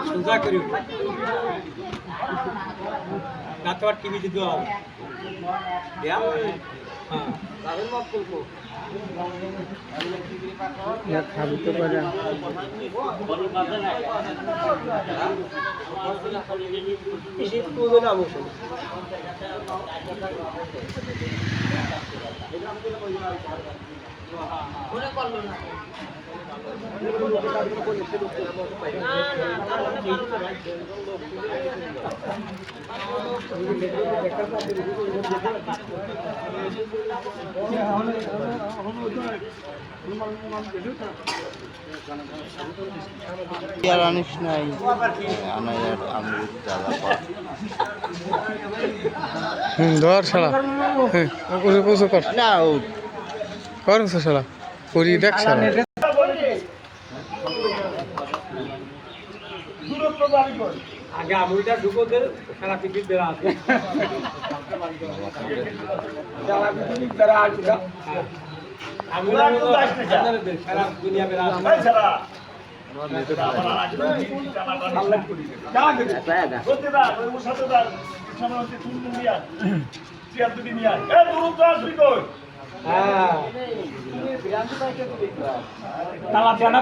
সোজা করি না তো আর টিভি দিতে হবে খাবিতে পারে আনিস নাই আনায়ার আমরুদ দাদা ধর শালা কর কর না কর শালা করি দেখ শালা আগে আমুলটা ঢুকো দে সারা পৃথিবীর বেড়া আছে সারা পৃথিবীর বেড়া আছে আমুলটা সারা দুনিয়া বেড়া আছে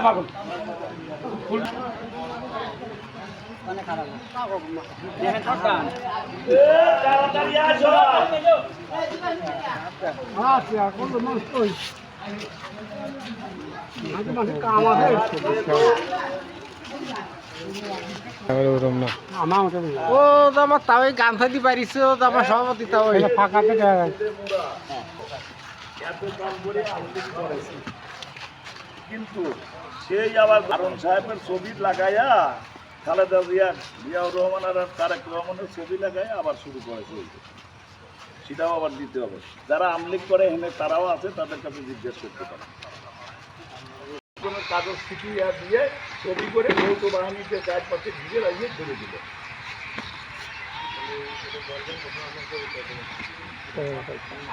পাগল ও আমার তাও গান ফাদি পারিস আমার সভাপতি তাও ফাঁকা থেকে কিন্তু সেই আবার হারুন সাহেবের ছবি লাগাইয়া খালেদা জিয়াউর রহমান আর তারেক রহমানের ছবি লাগাইয়া আবার শুরু করেছে সেটাও আবার দিতে হবে যারা আমলিগ করে এখানে তারাও আছে তাদের কাছে জিজ্ঞেস করতে পারে কোনো কাগজ ছিটিয়ে দিয়ে ছবি করে যৌথ বাহিনীতে চার পাশে ভিজে লাগিয়ে ছেড়ে দিল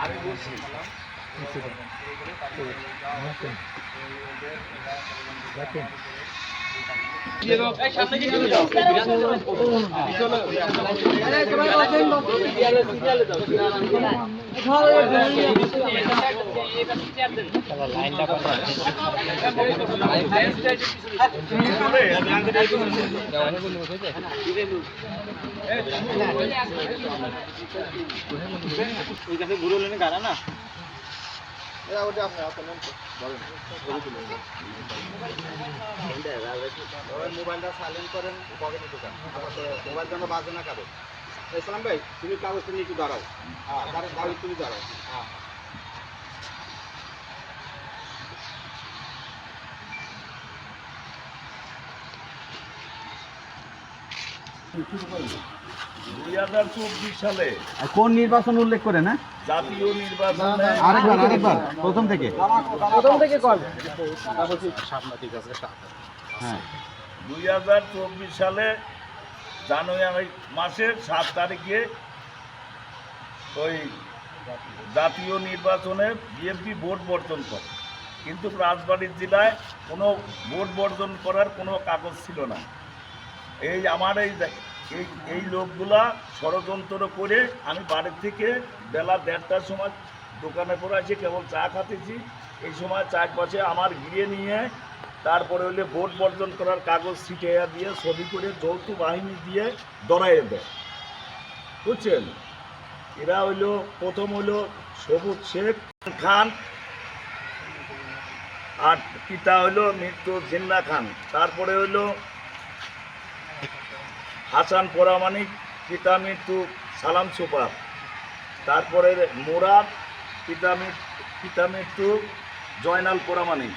আমি বলছি মোবাইলটা সাইলেন্ট করেন মোবাইল যেন বাজে না কারো ইসলাম ভাই তুমি কাগজটা নিয়ে একটু দাঁড়াও হ্যাঁ তুমি দাঁড়াও হ্যাঁ সালে কোন নির্বাচন উল্লেখ করে না জাতীয় নির্বাচন আরেকবার প্রথম থেকে হ্যাঁ 2024 সালে জানুয়ারি মাসের 7 তারিখে ওই জাতীয় নির্বাচনে বিএনপি ভোট বর্জন করে কিন্তু রাজবাড়ী জেলায় কোনো ভোট বর্জন করার কোনো কাগজ ছিল না এই আমার এই লোকগুলা ষড়যন্ত্র করে আমি বাড়ির থেকে বেলা 1:30টার সময় দোকানে পরে এসে কেবল চা খাতেছি এই সময় চারপাশে আমার ঘিরে নিয়ে তারপরে হইলে ভোট বর্জন করার কাগজ ছিটাইয়া দিয়ে ছবি করে যৌথ বাহিনী দিয়ে দড়াইয়ে দেয় বুঝছেন এরা হইলো প্রথম হইলো সবুজ শেখ খান আর পিতা হইলো মৃত্যু জিন্না খান তারপরে হইলো হাসান পরামানিক পিতা মৃত্যু সালাম সুপার তারপরে মুরাদ পিতা মৃত্যু জয়নাল পরামানিক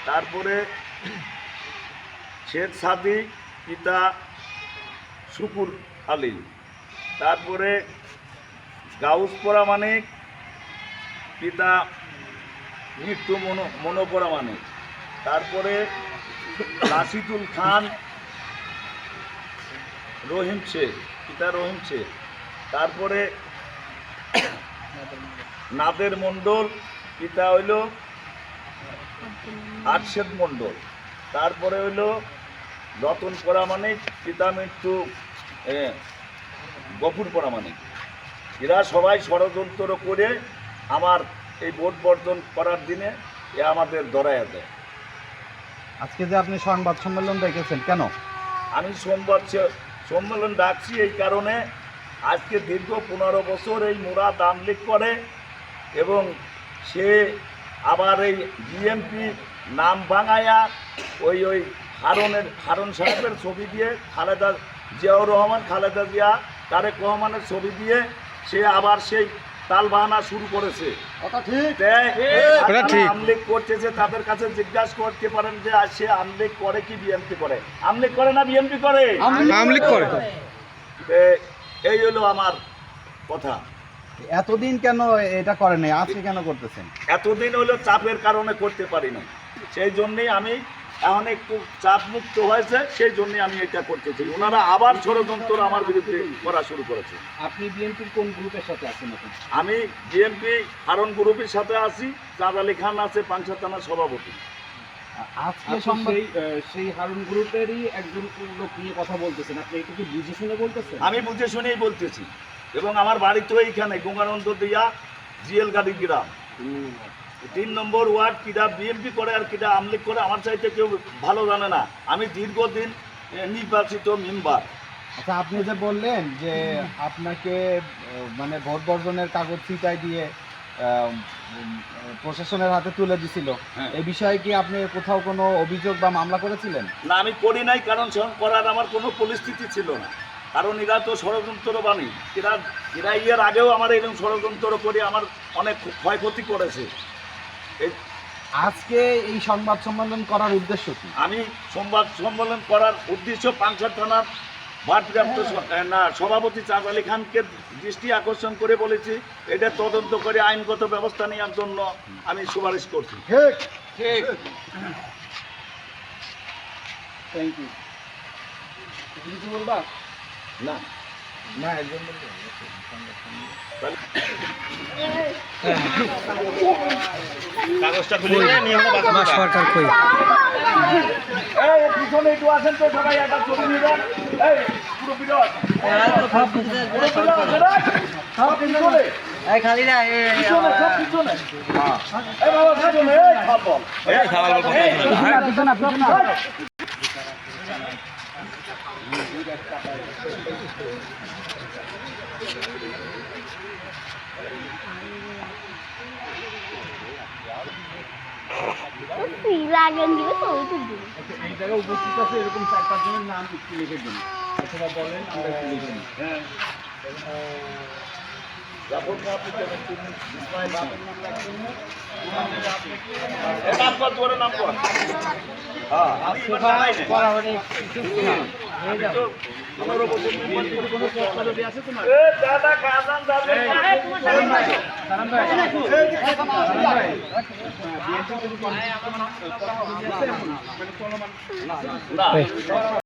তারপরে শেখ সাদি পিতা শুকুর আলী তারপরে গাউস পরামানিক পিতা মৃত্যু মনো পরামানিক তারপরে রাশিদুল খান রহিম শেখ পিতা রহিম শেখ তারপরে নাদের মণ্ডল পিতা হইল আরশেদ মণ্ডল, তারপরে হইল রতন পরামানিক, পিতা মৃত্যু গফুর পরামানিক। এরা সবাই ষড়যন্ত্র করে আমার এই ভোট বর্জন করার দিনে এ আমাদের ধরাইয়া দেয়। আজকে যে আপনি সংবাদ সম্মেলন ডেকেছেন কেন? আমি সম্মেলন ডাকছি এই কারণে, আজকে দীর্ঘ 15 বছর এই মুরাদ আমলিক করে এবং সে আবার এই বিএমপি নাম ভাঙায়া ওই হারুন সাহেবের ছবি দিয়ে খালেদা জিয়াউর রহমান, খালেদা জিয়া, তারেক রহমানের ছবি দিয়ে সে আবার সেই তাল বাহানা শুরু করেছে। আমলিক করতেছে, তাদের কাছে জিজ্ঞাসা করতে পারেন যে সে আমলিক করে কি বিএমপি করে? আমলিক করে না বিএমপি করে? আমলিক করে। এই হলো আমার কথা। এতদিন কেন এটা করেন নাই, আজকে কেন করতেছেন? এতদিন হলো চাপের কারণে করতে পারি না, সেই জন্যই আমি এখন একটু চাপ মুক্ত হয়েছে, সেই জন্যই আমি এটা করতেছি। ওনারা আবার ষড়যন্ত্র আমার বিরুদ্ধে করা শুরু করেছে। আপনি বিএনপির কোন গ্রুপের সাথে আছেন এখন? আমি বিএনপি হারুন গ্রুপের সাথে আছি, চাঁদ আলী খান আছে পাংশা থানার সভাপতি। আজকে সেই হারুন গ্রুপেরই একজন লোক নিয়ে কথা বলতেছেন, আপনি এটা কি বুঝে শুনে বলতেছেন? আমি বুঝে শুনেই বলতেছি, এবং আমার বাড়ি তো এইখানে গঙ্গানন্দ দিয়া জিএল গাড়ি গ্রাম 3 নম্বর ওয়ার্ড। কিরা বিএনপি করে আর কিরা আমলিক করে আমার চাইতে কেউ ভালো জানে না। আমি দীর্ঘদিন নির্বাচিত মেম্বার। আচ্ছা, আপনি যে বললেন যে আপনাকে মানে ভোট বর্জনের কাগজ ছিটাই দিয়ে প্রশাসনের হাতে তুলে দিছিল, হ্যাঁ। এই বিষয়ে কি আপনি কোথাও কোনো অভিযোগ বা মামলা করেছিলেন? না, আমি করি নাই, কারণ করার আমার কোনো পরিস্থিতি ছিল না। কারণ এরা তো ষড়যন্ত্র বাণী, এরা এর আগেও আমার এরকম ষড়যন্ত্র করে আমার অনেক ক্ষয়ক্ষতি করেছে। আজকে এই সংবাদ সম্মেলন করার উদ্দেশ্য কি? আমি সংবাদ সম্মেলন করার উদ্দেশ্য পাংশা থানার ভারপ্রাপ্ত সভাপতি চাঁদ আলী খানকে দৃষ্টি আকর্ষণ করে বলেছি, এটা তদন্ত করে আইনগত ব্যবস্থা নেওয়ার জন্য আমি সুপারিশ করছি। ঠিক। Thank you. কিছু বলবা? না না, একজন কাগজটা খুলে আমার সরকার কই? এই পিছনে একটু আসেন তো সবাই, একটা ছবি নিবেন। এই পুরো বিরোধ সব পিছনে, এই খালি না পিছনে, সব পিছনে। এই বাবা পিছনে, এই খাবল, এই খাবল লাগান দিবে তো ওই তো দিবে। এই জায়গায় উপস্থিত আছে এরকম 4-5 জনের নাম একটু লিখে দিন, অথবা বলেন আমরা একটু লিখে দিই। হ্যাঁ জাফর সাহেব ইসমাইল এই নাম কর, তোর নাম কর। হ্যাঁ আমি বানাই না বরাবরই আমি তো 15 বছর মেম্বার কোনো প্রশ্ন যদি আছে তোমার? এ দাদা কাজান দাদা সালাম ভাই, বিএনপি যদি করা হয়, না